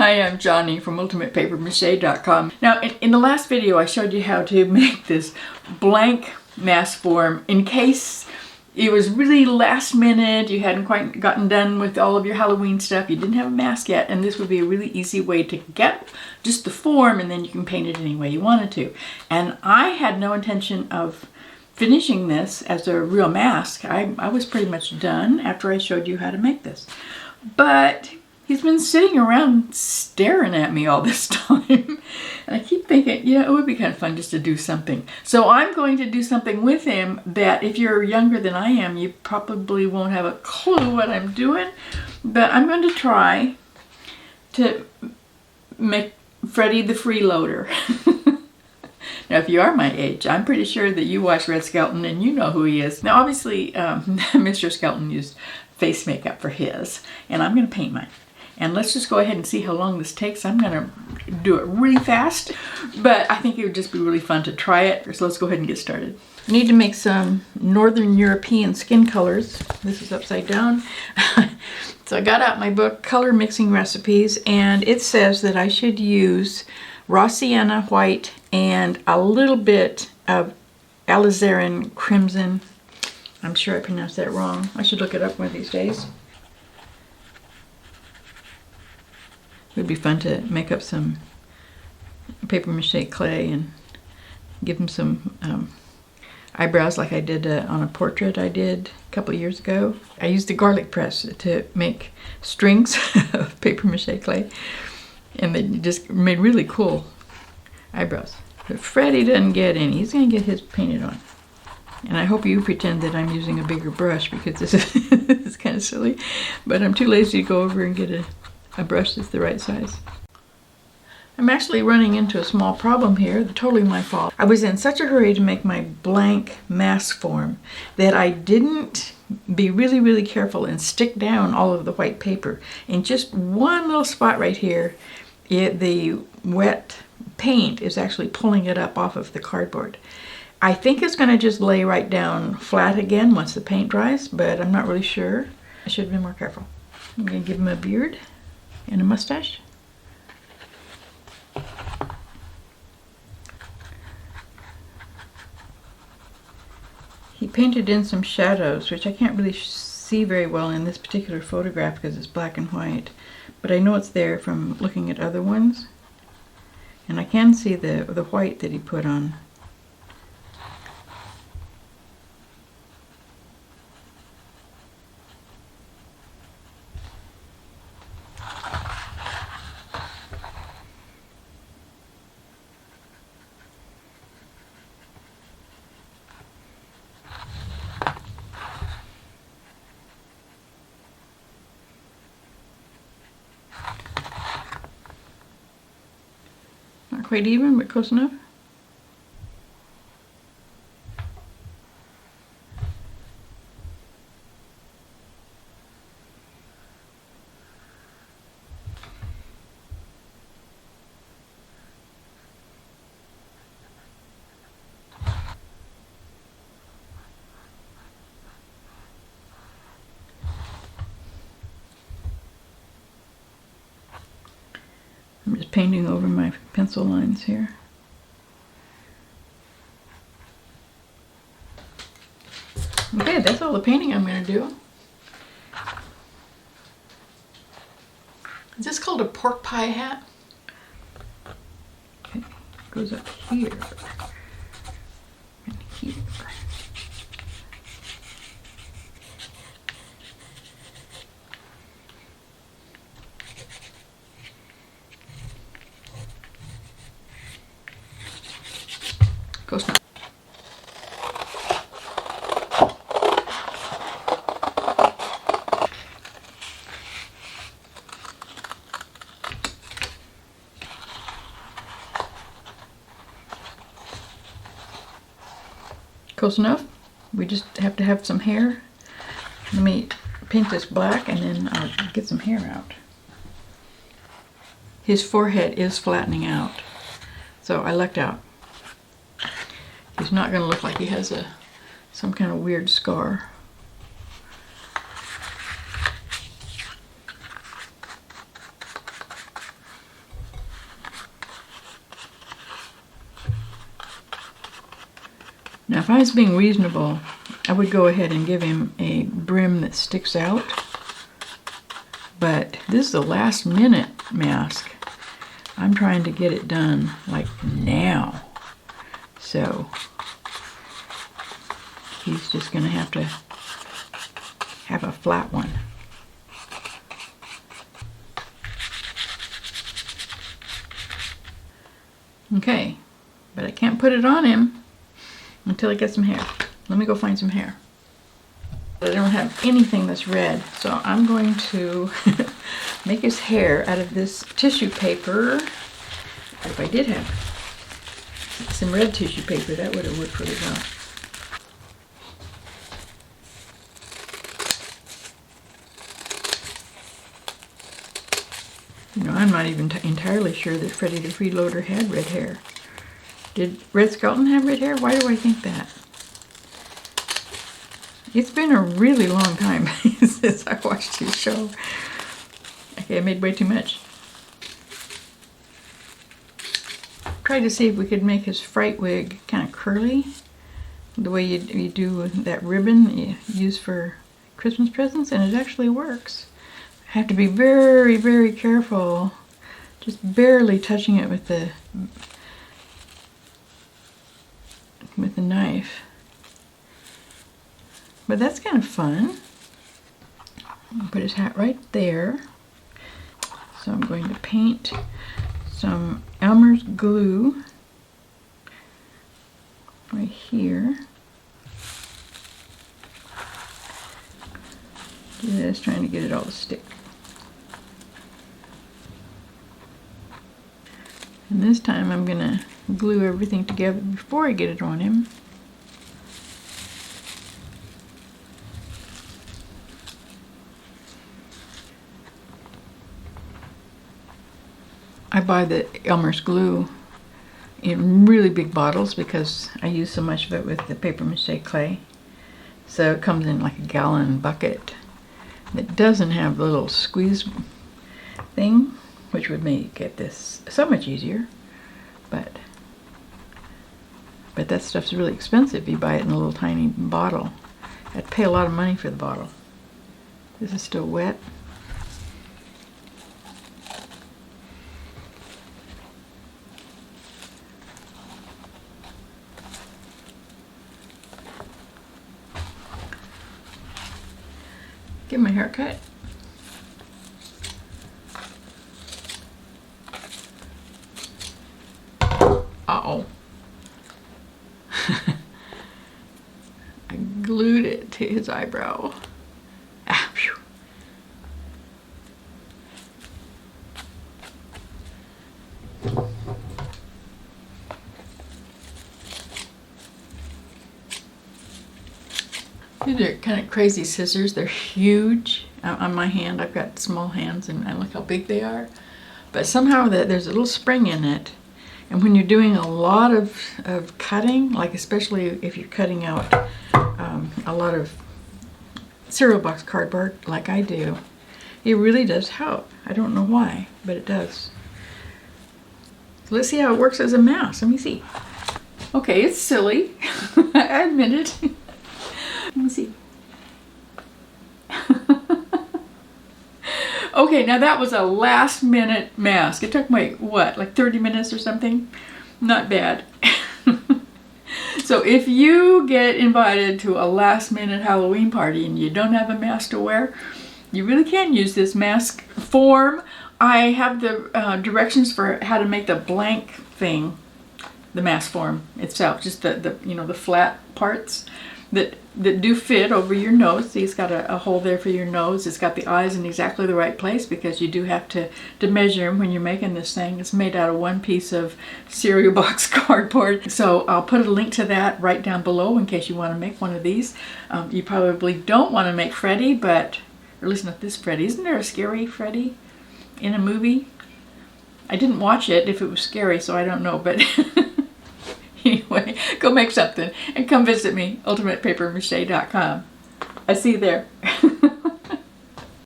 Hi, I'm Johnny from UltimatePaperMache.com. Now, in the last video, I showed you how to make this blank mask form in case it was really last minute, you hadn't quite gotten done with all of your Halloween stuff, you didn't have a mask yet, and this would be a really easy way to get just the form, and then you can paint it any way you wanted to. And I had no intention of finishing this as a real mask. I was pretty much done after I showed you how to make this. But he's been sitting around staring at me all this time. And I keep thinking, you know, it would be kind of fun just to do something. So I'm going to do something with him that if you're younger than I am, you probably won't have a clue what I'm doing. But I'm going to try to make Freddie the Freeloader. Now, if you are my age, I'm pretty sure that you watch Red Skelton and you know who he is. Now, obviously, Mr. Skelton used face makeup for his, and I'm going to paint mine. And let's just go ahead and see how long this takes. I'm going to do it really fast, but I think it would just be really fun to try it. So let's go ahead and get started. I need to make some Northern European skin colors. This is upside down. So I got out my book, Color Mixing Recipes, and it says that I should use raw sienna white and a little bit of alizarin crimson. I'm sure I pronounced that wrong. I should look it up one of these days. It would be fun to make up some paper mache clay and give him some eyebrows like I did on a portrait I did a couple of years ago. I used the garlic press to make strings of paper mache clay, and they just made really cool eyebrows. But Freddie doesn't get any. He's going to get his painted on. And I hope you pretend that I'm using a bigger brush because this is kind of silly. But I'm too lazy to go over and get a brush that's the right size. I'm actually running into a small problem here. Totally my fault. I was in such a hurry to make my blank mask form that I didn't be really careful and stick down all of the white paper. In just one little spot right here, the wet paint is actually pulling it up off of the cardboard. I think it's going to just lay right down flat again once the paint dries, but I'm not really sure. I should have been more careful. I'm going to give him a beard and a mustache. He painted in some shadows, which I can't really see very well in this particular photograph because it's black and white, but I know it's there from looking at other ones. And I can see the white that he put on. Not quite even, but close enough. I'm just painting over my pencil lines here. Okay, that's all the painting I'm going to do. Is this called a pork pie hat? Okay, it goes up here and here. Close enough. Close enough. We just have to have some hair. Let me paint this black and then I'll get some hair out. His forehead is flattening out, so I lucked out. He's not going to look like he has some kind of weird scar. Now if I was being reasonable, I would go ahead and give him a brim that sticks out. But this is a last minute mask. I'm trying to get it done like now. So he's just gonna have to have a flat one. Okay, but I can't put it on him until I get some hair. Let me go find some hair. I don't have anything that's red, so I'm going to make his hair out of this tissue paper. If I did have some red tissue paper, that would have worked really well. You know, I'm not even entirely sure that Freddie the Freeloader had red hair. Did Red Skelton have red hair? Why do I think that? It's been a really long time since I watched his show. Okay, I made way too much. Tried to see if we could make his fright wig kind of curly, the way you do that ribbon that you use for Christmas presents, and it actually works. I have to be very, very careful, just barely touching it with the knife. But that's kind of fun. I'll put his hat right there. So I'm going to paint some Elmer's glue right here. Do this, trying to get it all to stick. And this time I'm gonna glue everything together before I get it on him. I buy the Elmer's glue in really big bottles because I use so much of it with the paper mache clay. So it comes in like a gallon bucket that doesn't have the little squeeze thing, which would make this so much easier. But that stuff's really expensive if you buy it in a little tiny bottle. I'd pay a lot of money for the bottle. This is still wet. Give him a haircut. Uh-oh. I glued it to his eyebrow. Ah, phew. These are kind of crazy scissors. They're huge. On my hand, I've got small hands, and look how big they are. But somehow there's a little spring in it. And when you're doing a lot of cutting, like especially if you're cutting out a lot of cereal box cardboard, like I do, it really does help. I don't know why, but it does. So let's see how it works as a mouse. Let me see. Okay, it's silly. I admit it. Let me see. Okay, now that was a last minute mask. It took me, what, like 30 minutes or something? Not bad. So if you get invited to a last minute Halloween party and you don't have a mask to wear, you really can use this mask form. I have the directions for how to make the blank thing, the mask form itself, just the you know, the flat parts that do fit over your nose. See, it's got a hole there for your nose. It's got the eyes in exactly the right place because you do have to measure them when you're making this thing. It's made out of one piece of cereal box cardboard. So I'll put a link to that right down below in case you want to make one of these. You probably don't want to make Freddie, but, or at least not this Freddie. Isn't there a scary Freddie in a movie? I didn't watch it if it was scary, so I don't know, but anyway, go make something and come visit me, ultimatepapermache.com. I see you there.